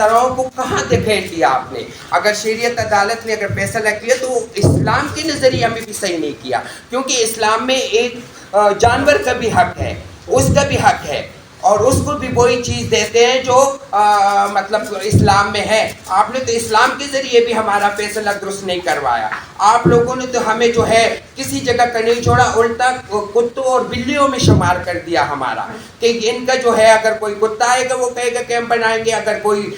سراؤں کو کہاں دکھیل دیا آپ نے. اگر شریعت عدالت نے اگر فیصلہ کیا تو اسلام کے نظریہ میں بھی صحیح نہیں کیا, کیونکہ اسلام میں ایک جانور کا بھی حق ہے, اس کا بھی حق ہے, اور اس کو بھی وہی چیز دیتے ہیں جو مطلب اسلام میں ہے. آپ نے تو اسلام کے ذریعے بھی ہمارا فیصلہ درست نہیں کروایا. آپ لوگوں نے تو ہمیں جو ہے کسی جگہ کا نہیں چھوڑا, الٹا کتوں اور بلیوں میں شمار کر دیا ہمارا, کہ ان کا جو ہے اگر کوئی کتا آئے گا وہ کہے گا کہ ہم بنائیں گے, اگر کوئی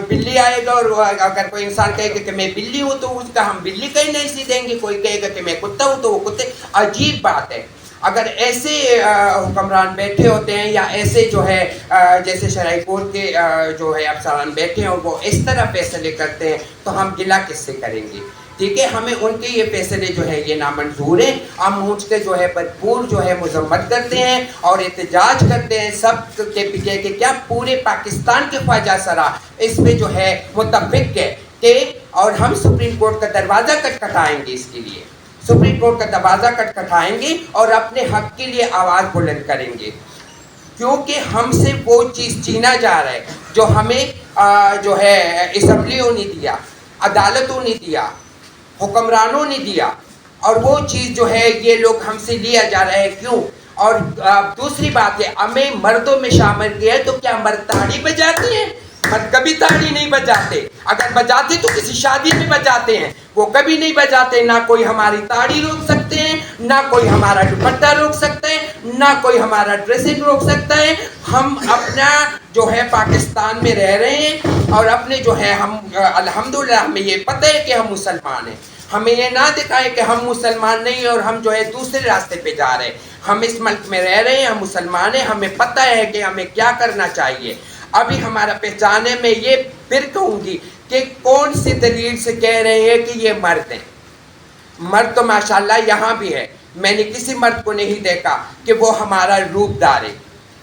بلی آئے گا اور اگر کوئی انسان کہے گا کہ میں بلی ہوں تو اس کا ہم بلی کا ہی نہیں سی دیں گے, کوئی کہے گا کہ میں کتا ہوں تو وہ کتے. عجیب بات ہے. اگر ایسے حکمران بیٹھے ہوتے ہیں یا ایسے جو ہے جیسے شرعی کورٹ کے جو ہے افسران بیٹھے ہیں وہ اس طرح فیصلے کرتے ہیں تو ہم گلہ کس سے کریں گے. ٹھیک ہے, ہمیں ان کے یہ فیصلے جو ہے یہ نامنظور ہیں. ہم اس کے جو ہے بھرپور جو ہے مذمت کرتے ہیں اور احتجاج کرتے ہیں سب کے کہ کیا پورے پاکستان کے خواجہ سرا اس پہ جو ہے متفق ہے کہ, اور ہم سپریم کورٹ کا دروازہ کھٹکھٹائیں گے, اس کے لیے سپریم کورٹ کا دروازہ کھٹکھٹائیں گے اور اپنے حق کے لیے آواز بلند کریں گے, کیونکہ ہم سے وہ چیز چھینا جا رہا ہے جو ہمیں جو ہے اسمبلیوں نے دیا, عدالتوں نے دیا, حکمرانوں نے دیا, اور وہ چیز جو ہے یہ لوگ ہم سے لیا جا رہا ہے. کیوں؟ اور دوسری بات ہے, ہمیں مردوں میں شامل کیا ہے تو کیا مرد تاڑی بجاتے ہیں؟ مرد کبھی تاڑی نہیں بجاتے. اگر بجاتے تو کسی شادی میں بجاتے ہیں, وہ کبھی نہیں بجاتے. نہ کوئی ہماری تاڑی روک سکتے ہیں, نہ کوئی ہمارا دوپٹہ روک سکتے ہیں, نہ کوئی ہمارا ڈریسنگ روک سکتا ہے. ہم اپنا جو ہے پاکستان میں رہ رہے ہیں اور اپنے جو ہے ہم الحمدللہ ہمیں یہ پتہ ہے کہ ہم مسلمان ہیں. ہمیں یہ نہ دکھائے کہ ہم مسلمان نہیں اور ہم جو ہے دوسرے راستے پہ جا رہے ہیں. ہم اس ملک میں رہ رہے ہیں, ہم مسلمان ہیں, ہمیں پتہ ہے کہ ہمیں کیا کرنا چاہیے. ابھی ہمارا پہچانے میں یہ پھر کہوں گی کہ کون سی دلیل سے کہہ رہے ہیں کہ یہ مرد ہیں. مرد تو ماشاءاللہ یہاں بھی ہے. میں نے کسی مرد کو نہیں دیکھا کہ وہ ہمارا روپ دارے,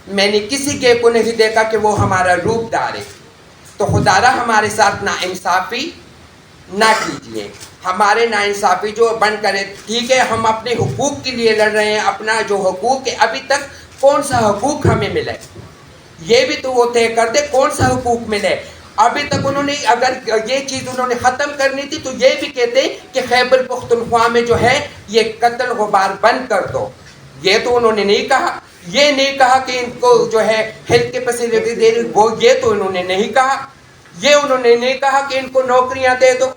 میں نے کسی گے کو نہیں دیکھا کہ وہ ہمارا روپ دارے. تو خدا را ہمارے ساتھ ناانصافی نہ کیجیے, ہمارے ناانصافی جو بن کرے. ٹھیک ہے, ہم اپنے حقوق کے لیے لڑ رہے ہیں, اپنا جو حقوق ہے ابھی تک کون سا حقوق ہمیں ملے یہ بھی تو وہ طے کر دے, کون سا حقوق ملے. ابھی تک انہوں نے اگر یہ چیز انہوں نے ختم کرنی تھی تو یہ بھی کہتے کہ خیبر پختونخوا میں جو ہے یہ قتل غبار بند کر دو. یہ تو انہوں نے نہیں کہا. یہ نہیں کہا کہ ان کو جو ہے ہیلتھ کے فیسلٹی دے, وہ یہ تو انہوں نے نہیں کہا. یہ انہوں نے نہیں کہا کہ ان کو نوکریاں دے دو.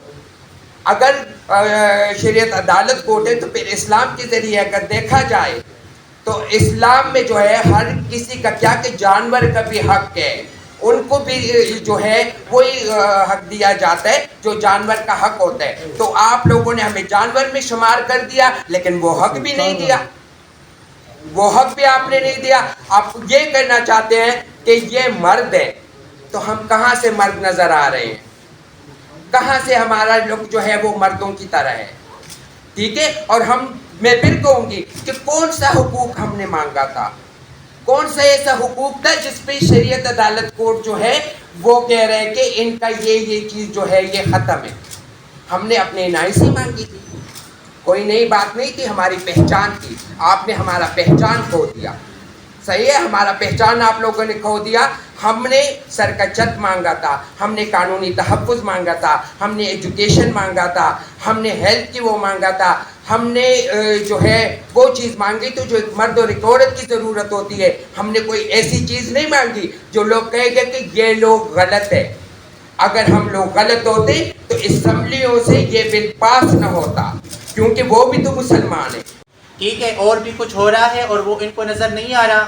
اگر شریعت عدالت کوٹ ہے تو پھر اسلام کے ذریعے اگر دیکھا جائے تو اسلام میں جو ہے ہر کسی کا کیا کہ جانور کا بھی حق ہے, ان کو بھی جو ہے وہی حق دیا جاتا ہے جو جانور کا حق ہوتا ہے. تو آپ لوگوں نے ہمیں جانور میں شمار کر دیا لیکن وہ حق بھی نہیں دیا, وہ حق بھی آپ نے نہیں دیا. آپ یہ کہنا چاہتے ہیں کہ یہ مرد ہے, تو ہم کہاں سے مرد نظر آ رہے ہیں؟ کہاں سے ہمارا لوگ جو ہے وہ مردوں کی طرح ہے؟ ٹھیک ہے, اور میں پھر کہوں گی کہ کون سا حقوق ہم نے مانگا تھا, کون سا ایسا حقوق تھا جس پہ شریعت عدالت کورٹ جو ہے وہ کہہ رہے ہیں کہ ان کا یہ چیز جو ہے یہ ختم ہے. ہم نے اپنے NIC مانگی تھی, کوئی نئی بات نہیں تھی, ہماری پہچان تھی. آپ نے ہمارا پہچان کھو دیا. صحیح ہے, ہمارا پہچان آپ لوگوں نے کھو دیا. ہم نے سر کا چھت مانگا تھا, ہم نے قانونی تحفظ مانگا تھا, ہم نے ایجوکیشن مانگا تھا, ہم نے ہیلتھ کی وہ مانگا تھا, ہم نے جو ہے وہ چیز مانگی تو جو ایک مرد اور ایک عورت کی ضرورت ہوتی ہے. ہم نے کوئی ایسی چیز نہیں مانگی جو لوگ کہیں گے کہ یہ لوگ غلط ہے. اگر ہم لوگ غلط ہوتے تو اسمبلیوں سے یہ بل پاس نہ ہوتا, کیونکہ وہ بھی تو مسلمان ہیں. ٹھیک ہے, اور بھی کچھ ہو رہا ہے اور وہ ان کو نظر نہیں آ رہا.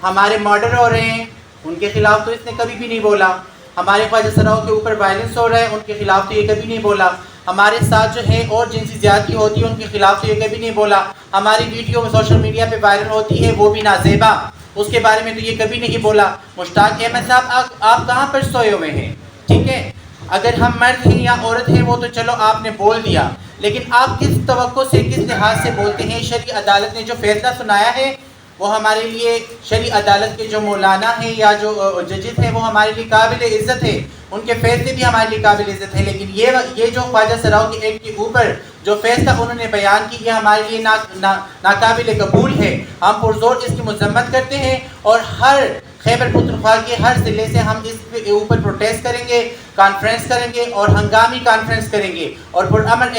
ہمارے مرڈر ہو رہے ہیں, ان کے خلاف تو اس نے کبھی بھی نہیں بولا. ہمارے خواجہ سراؤں کے اوپر وائلنس ہو رہا ہے, ان کے خلاف تو یہ کبھی نہیں بولا. ہمارے ساتھ جو ہے اور جنسی زیادتی ہوتی ہے ان کے خلاف تو یہ کبھی نہیں بولا. ہماری ویڈیو سوشل میڈیا پہ وائرل ہوتی ہے وہ بھی نازیبا, اس کے بارے میں تو یہ کبھی نہیں بولا. مشتاق احمد صاحب آپ کہاں پر سوئے ہوئے ہیں؟ ٹھیک ہے, اگر ہم مرد ہیں یا عورت ہیں وہ تو چلو آپ نے بول دیا, لیکن آپ کس توقع سے کس لحاظ سے بولتے ہیں؟ شرعی عدالت نے جو فیصلہ سنایا ہے وہ ہمارے لیے, شرعی عدالت کے جو مولانا ہیں یا جو ججز ہیں وہ ہمارے لیے قابل عزت ہے, ان کے فیصلے بھی ہمارے لیے قابل عزت ہے. لیکن یہ جو خواجہ سراؤں کے ایکٹ کے اوپر جو فیصلہ انہوں نے بیان کی یہ ہمارے لیے ناقابل قبول ہے. ہم پرزور اس کی مذمت کرتے ہیں اور ہر خیبر پختونخوا کے ہر ضلع سے ہم اس کے اوپر پروٹیسٹ کریں گے, کانفرنس کریں گے اور ہنگامی کانفرنس کریں گے اور پرامن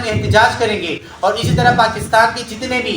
احتجاج کریں گے. اور اسی طرح پاکستان کے جتنے بھی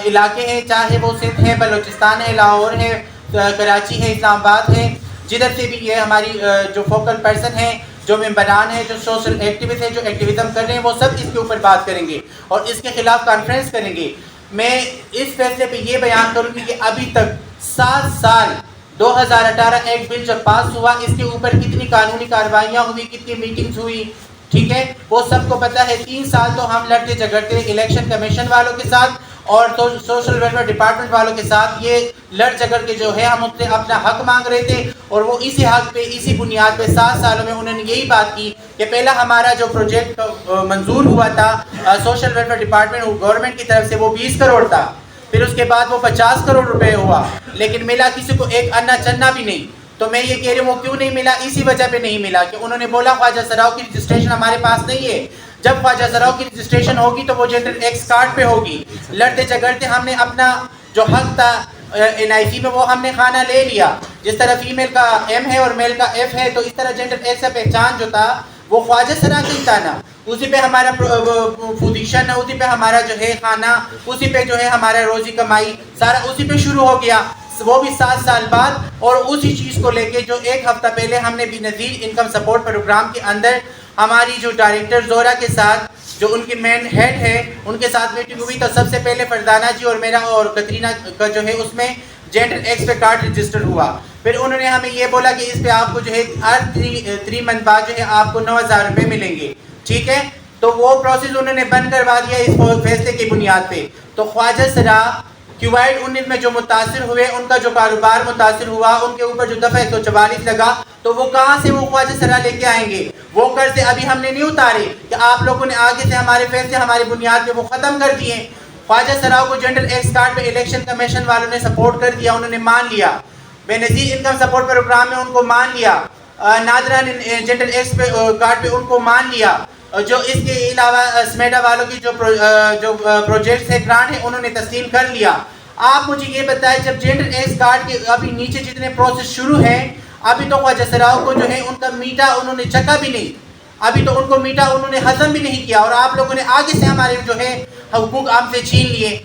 علاقے ہیں, چاہے وہ سندھ ہے, بلوچستان ہے, لاہور ہے, کراچی ہے, اسلام آباد ہے, جدھر سے بھی یہ ہماری جو فوکل پرسن ہیں, جو ممبران ہیں, جو سوشل ایکٹیوسٹ ہیں, جو ایکٹیویزم کر رہے ہیں, وہ سب اس کے اوپر بات کریں گے اور اس کے خلاف کانفرنس کریں گے. میں اس فیصلے پہ یہ بیان کروں گی کہ ابھی تک 7 سال 2018 ایک بل جب پاس ہوا, اس کے اوپر کتنی قانونی کارروائیاں ہوئی, کتنی میٹنگز ہوئی, ٹھیک ہے, وہ سب کو پتہ ہے. 3 سال تو ہم لڑتے جھگڑتے الیکشن کمیشن والوں کے ساتھ اور سوشل ویلفیئر ڈپارٹمنٹ والوں کے ساتھ, یہ لڑ جھگڑ کے جو ہے ہم ان سے اپنا حق مانگ رہے تھے. اور وہ اسی حق پہ, اسی بنیاد پہ 7 سالوں میں انہوں نے یہی بات کی کہ پہلا ہمارا جو پروجیکٹ منظور ہوا تھا سوشل ویلفیئر ڈپارٹمنٹ گورنمنٹ کی طرف سے, وہ 20 کروڑ تھا. پھر اس کے بعد وہ 50 کروڑ روپے ہوا, لیکن ملا کسی کو ایک انا چنا بھی نہیں. تو میں یہ کہہ رہی ہوں وہ کیوں نہیں ملا, اسی وجہ پہ نہیں ملا کہ انہوں نے بولا خواجہ سراؤ کی رجسٹریشن ہمارے پاس نہیں ہے. جب خواجہ سراؤ کی رجسٹریشن ہوگی تو وہ جنرل ایکس کارڈ پہ ہوگی. لڑتے جھگڑتے ہم نے اپنا جو حق تھا NIC میں وہ ہم نے کھانا لے لیا. جس طرح فیمیل کا M ہے اور میل کا F ہے, تو اس طرح جنرل ایکس کا پہچان جو تھا وہ خواجہ سرا کا ہی تھا نا. اسی پہ ہمارا پوزیشن ہے, اسی پہ ہمارا جو ہے کھانا, اسی پہ جو ہے ہمارا روزی کمائی, سارا اسی پہ شروع ہو گیا, وہ بھی 7 سال بعد. اور اسی چیز کو لے کے جو 1 ہفتہ پہلے ہم نے بھی نظیر انکم سپورٹ پروگرام کے اندر ہماری جو ڈائریکٹر زہرا کے ساتھ, جو ان کی مین ہیڈ ہے, ان کے ساتھ میٹنگ ہوئی. تو سب سے پہلے فردانہ جی اور میرا اور کترینہ کا جو ہے اس میں جنرل ایکس پہ کارڈ رجسٹر ہوا. پھر انہوں نے ہمیں یہ بولا کہ اس پہ آپ کو جو ہے ہر 3 منتھ بعد جو ہے آپ کو 9,000 روپے ملیں گے, ٹھیک ہے. تو وہ پروسیس انہوں نے بند کروا دیا اس فیصلے کی بنیاد پہ. تو خواجہ سرا کووڈ 19 میں جو متاثر ہوئے, ان کا جو کاروبار متاثر ہوا, ان کے اوپر جو دفعہ 144 لگا, تو وہ کہاں سے وہ خواجہ سرا لے کے آئیں گے؟ وہ قرضے ابھی ہم نے نہیں اتارے کہ آپ لوگوں نے آگے سے ہمارے فیصلے ہماری بنیاد پہ وہ ختم کر دیے. خواجہ سراؤ کو جنرل ایکس کارڈ پہ الیکشن کمیشن والوں نے سپورٹ کر دیا, انہوں نے مان لیا. بے نظیر انکم سپورٹ پروگرام میں ان کو مان لیا, نادرہ نے جنرل ایکس پہ کارڈ پہ ان کو مان لیا. جو اس کے علاوہ سمیڈا والوں کی جو پروجیکٹس ہے, گرانٹ ہے, انہوں نے تسلیم کر لیا. آپ مجھے یہ بتائیں, جب جنرل ایکس کارڈ کے ابھی نیچے جتنے پروسیس شروع ہیں, ابھی تو خواجہ سراؤ کو جو ہے ان کا میٹھا انہوں نے چکھا بھی نہیں, ابھی تو ان کو میٹھا انہوں نے ہضم بھی نہیں کیا, اور آپ لوگوں نے آگے سے ہمارے جو ہے حقوق ہم سے چھین لیے.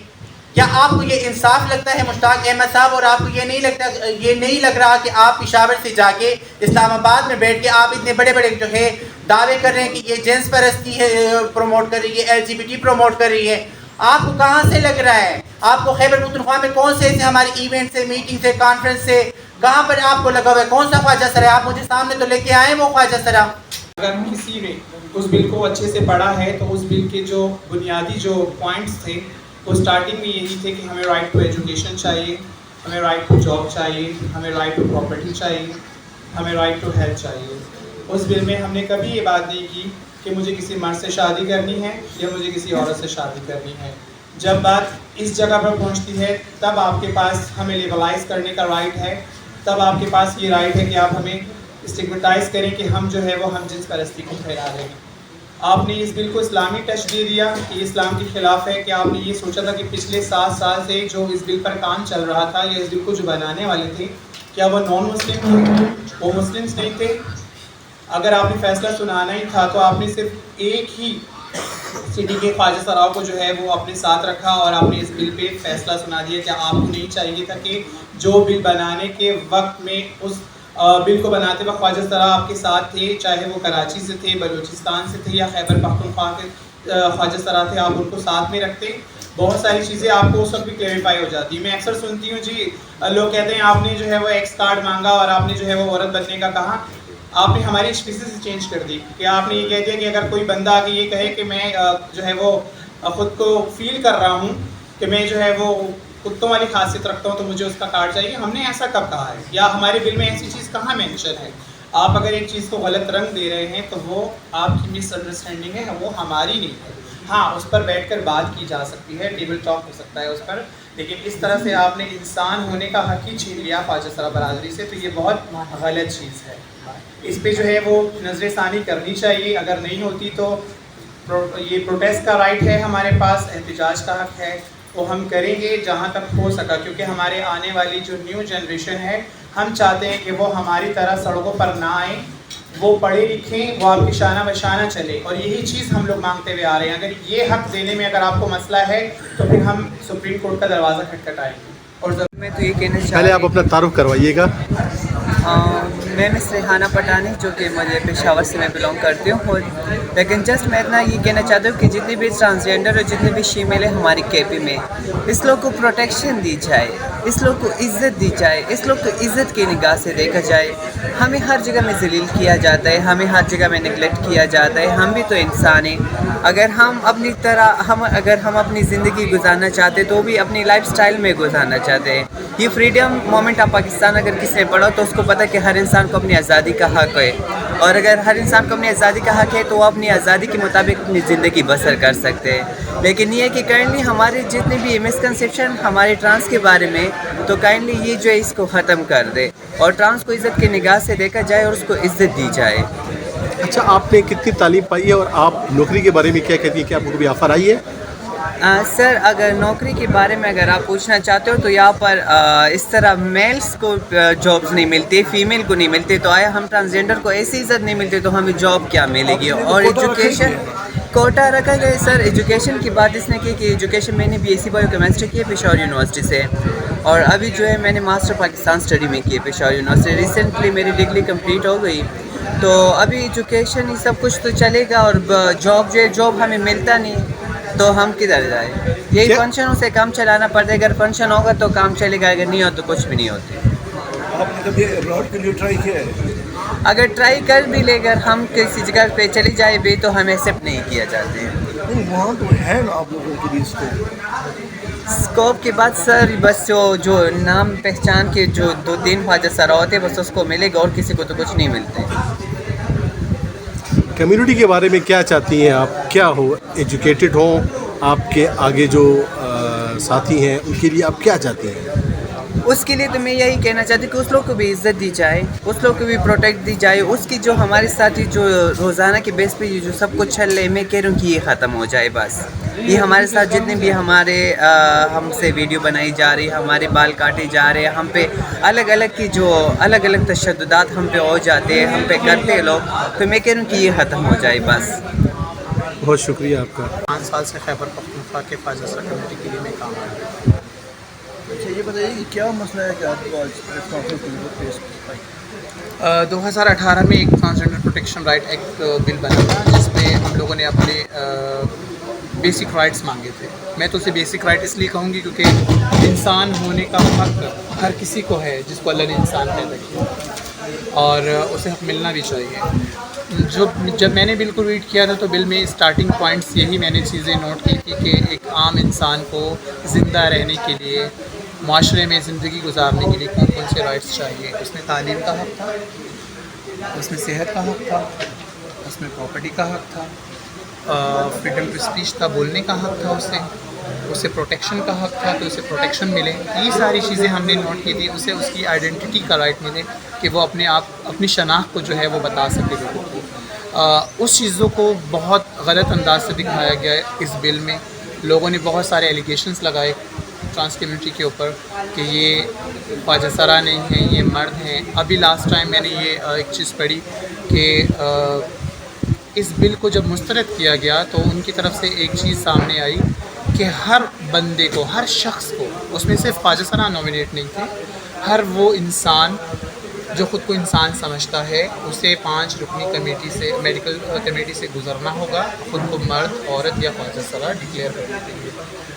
کیا آپ کو یہ انصاف لگتا ہے مشتاق احمد صاحب؟ اور آپ کو یہ نہیں لگ رہا کہ آپ پشاور سے جا کے اسلام آباد میں بیٹھ کے آپ اتنے بڑے بڑے جو ہے دعوے کر رہے ہیں کہ یہ جنس پرستی ہے پروموٹ کر رہی ہے, LGBT پروموٹ کر رہی ہے, آپ کو کہاں سے لگ رہا ہے؟ آپ کو خیبر پختونخوا میں کون سے ایسے ہمارے ایونٹ سے, میٹنگ سے, کانفرنس سے, کہاں پر آپ کو لگا ہوا ہے؟ کون سا خواجہ سرا ہے؟ آپ مجھے سامنے تو لے کے آئے وہ خواجہ سرا. اگر کسی نے اس بل کو اچھے سے پڑھا ہے تو اس بل کے جو بنیادی جو پوائنٹس تھے وہ سٹارٹنگ میں یہی تھے کہ ہمیں رائٹ ٹو ایجوکیشن چاہیے, ہمیں رائٹ ٹو جاب چاہیے, ہمیں رائٹ ٹو پراپرٹی چاہیے, ہمیں رائٹ ٹو ہیلتھ چاہیے. اس بل میں ہم نے کبھی یہ بات نہیں کی کہ مجھے کسی مرد سے شادی کرنی ہے یا مجھے کسی عورت سے شادی کرنی ہے. جب بات اس جگہ پر پہنچتی ہے تب آپ کے پاس ہمیں لیبلائز کرنے کا رائٹ ہے, تب آپ کے پاس یہ رائٹ ہے کہ آپ ہمیں اسٹگمیٹائز کریں کہ ہم جو ہے وہ ہم جنس پرستی کو پھیلا رہے ہیں. آپ نے اس بل کو اسلامی ٹچ دے دیا کہ یہ اسلام کے خلاف ہے. کہ آپ نے یہ سوچا تھا کہ پچھلے 7 سال سے جو اس بل پر کام چل رہا تھا یا اس بل کو جو بنانے والے تھے, کیا وہ نان مسلم تھے؟ وہ مسلمس نہیں تھے. اگر آپ نے فیصلہ سنانا ہی تھا تو آپ نے صرف ایک ہی سٹی کے خواجہ سراؤ کو جو ہے وہ اپنے ساتھ رکھا اور آپ نے اس بل پہ فیصلہ سنا دیا. کہ آپ کو نہیں چاہیے تھا کہ جو بل بنانے کے وقت میں اس بل کو بناتے وقت خواجہ سرا آپ کے ساتھ تھے, چاہے وہ کراچی سے تھے, بلوچستان سے تھے یا خیبر پختونخوا کے خواجہ سرا تھے, آپ ان کو ساتھ میں رکھتے. بہت ساری چیزیں آپ کو اس وقت بھی کلیریفائی ہو جاتی. میں اکثر سنتی ہوں جی لوگ کہتے ہیں آپ نے جو ہے وہ ایکس کارڈ مانگا اور آپ نے جو ہے وہ عورت بننے کا کہا. آپ نے ہماری اسپیسیز چینج کر دی کہ آپ نے یہ کہہ دیا کہ اگر کوئی بندہ آگے یہ کہے کہ میں جو ہے وہ خود کو فیل کر رہا ہوں کہ میں جو ہے وہ کتوں والی خاصیت رکھتا ہوں تو مجھے اس کا کارڈ چاہیے. ہم نے ایسا کب کہا ہے یا ہمارے بل میں ایسی چیز کہاں مینشن ہے؟ آپ اگر ایک چیز کو غلط رنگ دے رہے ہیں تو وہ آپ کی مس انڈرسٹینڈنگ ہے, وہ ہماری نہیں ہے. ہاں اس پر بیٹھ کر بات کی جا سکتی ہے, ٹیبل ٹاک ہو سکتا ہے اس پر, لیکن اس طرح سے آپ نے انسان ہونے کا حق ہی چھین لیا خواجہ سرا برادری سے, تو یہ بہت غلط چیز ہے. اس پہ جو ہے وہ نظر ثانی کرنی چاہیے. اگر نہیں ہوتی تو یہ پروٹیسٹ کا رائٹ ہے ہمارے پاس, احتجاج کا حق ہے, وہ ہم کریں گے جہاں تک ہو سکا، کیونکہ ہمارے آنے والی جو نیو جنریشن ہے ہم چاہتے ہیں کہ وہ ہماری طرح سڑکوں پر نہ آئیں، وہ پڑھے لکھیں، وہ آپ کی شانہ بشانہ چلے، اور یہی چیز ہم لوگ مانگتے ہوئے آ رہے ہیں. اگر یہ حق دینے میں اگر آپ کو مسئلہ ہے تو پھر ہم سپریم کورٹ کا دروازہ کھٹکھٹائیں گے. اور میں تو یہ کہنا پہلے آپ اپنا تعارف کروائیے گا. میں مس ریحانہ پٹانی، جو کہ مجھے پشاور سے میں بلانگ کرتی ہوں. لیکن جسٹ میں اتنا یہ کہنا چاہتا ہوں کہ جتنے بھی ٹرانسجینڈر اور جتنے بھی فیمیل ہیں ہماری کے پی میں، اس لوگ کو پروٹیکشن دی جائے، اس لوگ کو عزت دی جائے، اس لوگ کو عزت کی نگاہ سے دیکھا جائے. ہمیں ہر جگہ میں ذلیل کیا جاتا ہے، ہمیں ہر جگہ میں نگلیکٹ کیا جاتا ہے. ہم بھی تو انسان ہیں. اگر ہم اپنی طرح اگر ہم اپنی زندگی گزارنا چاہتے تو بھی اپنی لائف سٹائل میں گزارنا چاہتے ہیں. یہ فریڈم مومنٹ آف پاکستان اگر کسی نے پڑھا تو اس کو پتہ کہ ہر انسان کو اپنی آزادی کا حق ہے، اور اگر ہر انسان کو اپنی آزادی کا حق ہے تو وہ اپنی آزادی کے مطابق اپنی زندگی بسر کر سکتے ہیں. لیکن یہ ہے کہ کائنڈلی ہمارے جتنے بھی مسکنسیپشن ہمارے ٹرانس کے بارے میں، تو کائنڈلی یہ جو ہے اس کو ختم کر دے اور ٹرانس کو عزت کی نگاہ سے دیکھا جائے اور اس کو عزت دی جائے. اچھا، آپ نے کتنی تعلیم پائی ہے اور آپ نوکری کے بارے میں کیا کہتی ہیں؟ کہ آپ کو کبھی آفر آئی ہے؟ سر، اگر نوکری کے بارے میں اگر آپ پوچھنا چاہتے ہو تو یہاں پر اس طرح میلس کو جابس نہیں ملتی، فیمیل کو نہیں ملتی، تو آیا ہم ٹرانسجینڈر کو ایسی عزت نہیں ملتی تو ہمیں جاب کیا ملے گی؟ اور ایجوکیشن کوٹا رکھا گیا ہے. سر، ایجوکیشن کی بات اس نے کی کہ ایجوکیشن میں نے B S C biochemistry کی ہے پشاور یونیورسٹی سے، اور ابھی جو ہے میں نے ماسٹر پاکستان اسٹڈی میں کی ہے پشاور یونیورسٹی. ریسنٹلی میری ڈگری کمپلیٹ ہو گئی، تو ابھی ایجوکیشن یہ سب کچھ تو چلے گا، اور جاب جو ہے جاب ہمیں ملتا نہیں تو ہم کدھر جائیں؟ یہی فنکشنوں سے کام چلانا پڑتا ہے. اگر فنکشن ہوگا تو کام چلے گا، اگر نہیں ہو تو کچھ بھی نہیں ہوتے. آپ نے کبھی ابراڈ کے لیے ٹرائی کیا ہے؟ اگر ٹرائی کر بھی لے کر ہم کسی جگہ پہ چلی جائے بھی تو ہمیں ایکسیپٹ نہیں کیا جاتے ہیں. نہیں، وہاں تو ہے نا آپ لوگوں کے لیے اسکوپ کے بعد سر بس جو نام پہچان کے جو 2-3 خواجہ سرا ہوتے ہیں بس اس کو ملے گا، اور کسی کو تو کچھ نہیں ملتے. کمیونٹی کے بارے میں کیا چاہتی ہیں آپ؟ کیا ہو، ایجوکیٹڈ ہوں آپ کے آگے جو ساتھی ہیں ان کے لیے آپ کیا چاہتی ہیں؟ اس کے لیے تو میں یہی کہنا چاہتی ہوں کہ اس لوگ کو بھی عزت دی جائے، اس لوگ کو بھی پروٹیکٹ دی جائے. اس کی جو ہمارے ساتھی جو روزانہ کے بیس پہ جو سب کچھ چل رہے، میں کہہ رہا ہوں کہ یہ ختم ہو جائے بس. یہ ہمارے ساتھ جتنے بھی ہم سے ویڈیو بنائی جا رہی ہے، ہمارے بال کاٹے جا رہے ہیں، ہم پہ الگ الگ تشددات ہم پہ ہو جاتے ہیں، ہم پہ کرتے ہیں لوگ، تو میں کہہ رہا ہوں کہ یہ ختم ہو جائے بس. بہت شکریہ آپ کا. 5 سال سے خیبر پختونخوا کے خواجہ سرا کمیونٹی کے لیے میں کام کر رہا ہوں. اچھا، یہ بتائیے کہ کیا مسئلہ ہے کہ آپ کو آج پیش 2018 میں ایک ٹرانسجینڈر پروٹیکشن رائٹ ایکٹ بل بنا تھا، جس میں ہم لوگوں نے اپنے بیسک رائٹس مانگے تھے. میں تو اسے بیسک رائٹ اس لیے کہوں گی کیونکہ انسان ہونے کا حق ہر کسی کو ہے جس کو اللہ نے انسان پیدا کیا، اور اسے حق ملنا بھی چاہیے. جب میں نے بل کو ریڈ کیا تھا تو بل میں اسٹارٹنگ پوائنٹس یہی میں نے چیزیں نوٹ کی تھی کہ ایک عام انسان کو زندہ رہنے کے لیے، معاشرے میں زندگی گزارنے کے لیے کون کون سے رائٹس چاہیے. اس میں تعلیم کا حق تھا، اس میں صحت کا حق تھا، اس میں پراپرٹی کا حق تھا، فریڈم آف اسپیچ تھا، بولنے کا حق تھا، اسے پروٹیکشن کا حق تھا کہ اسے پروٹیکشن ملے. یہ ساری چیزیں ہم نے نوٹ کی تھی. اسے اس کی آئیڈینٹی کا رائٹ ملے کہ وہ اپنی شناخت کو جو ہے وہ بتا سکے لوگوں کو. اس چیزوں کو بہت غلط انداز سے دکھایا گیا ہے اس بل میں. لوگوں نے بہت سارے ایلیگیشنس لگائے ٹرانس کمیونٹی کے اوپر کہ یہ خواجہ سرا نہیں ہیں، یہ مرد ہیں. ابھی لاسٹ ٹائم میں نے یہ ایک چیز پڑھی کہ اس بل کو جب مسترد کیا گیا تو ان کی طرف سے ایک چیز سامنے آئی کہ ہر بندے کو، ہر شخص کو، اس میں صرف خواجہ سرا نامینیٹ نہیں تھے، ہر وہ انسان جو خود کو انسان سمجھتا ہے اسے 5 رکنی کمیٹی سے، میڈیکل کمیٹی سے گزرنا ہوگا خود کو مرد، عورت یا خواجہ سرا ڈکلیئر کرنے کے لیے.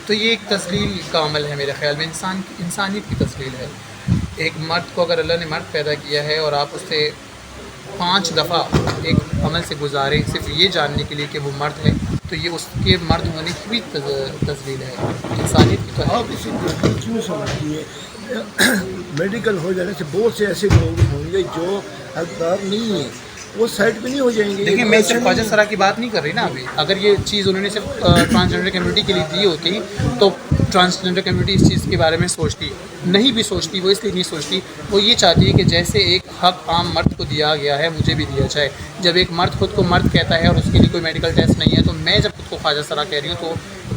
تو یہ ایک تذلیل کا عمل ہے میرے خیال میں، انسانیت کی تذلیل ہے. ایک مرد کو اگر اللہ نے مرد پیدا کیا ہے اور آپ اس سے 5 دفعہ ایک عمل سے گزاریں صرف یہ جاننے کے لیے کہ وہ مرد ہے، تو یہ اس کے مرد ہونے کی بھی تذلیل ہے، انسانیت کی. تو آپ اسی کیوں سمجھتی ہے میڈیکل ہو جانے سے بہت سے ایسے لوگ ہوں گے جو حقدار نہیں ہیں، وہ سائڈ پہ نہیں ہو جائیں گے؟ دیکھیں، میں صرف خواجہ سرا کی بات نہیں کر رہی نا. ابھی اگر یہ چیز انہوں نے صرف ٹرانسجینڈر کمیونٹی کے لیے دی ہوتی تو ٹرانسجینڈر کمیونٹی اس چیز کے بارے میں سوچتی نہیں بھی سوچتی. وہ اس لیے نہیں سوچتی، وہ یہ چاہتی ہے کہ جیسے ایک حق عام مرد کو دیا گیا ہے مجھے بھی دیا جائے. جب ایک مرد خود کو مرد کہتا ہے اور اس کے لیے کوئی میڈیکل ٹیسٹ نہیں ہے، تو میں جب خود کو خواجہ سرا کہہ رہی ہوں تو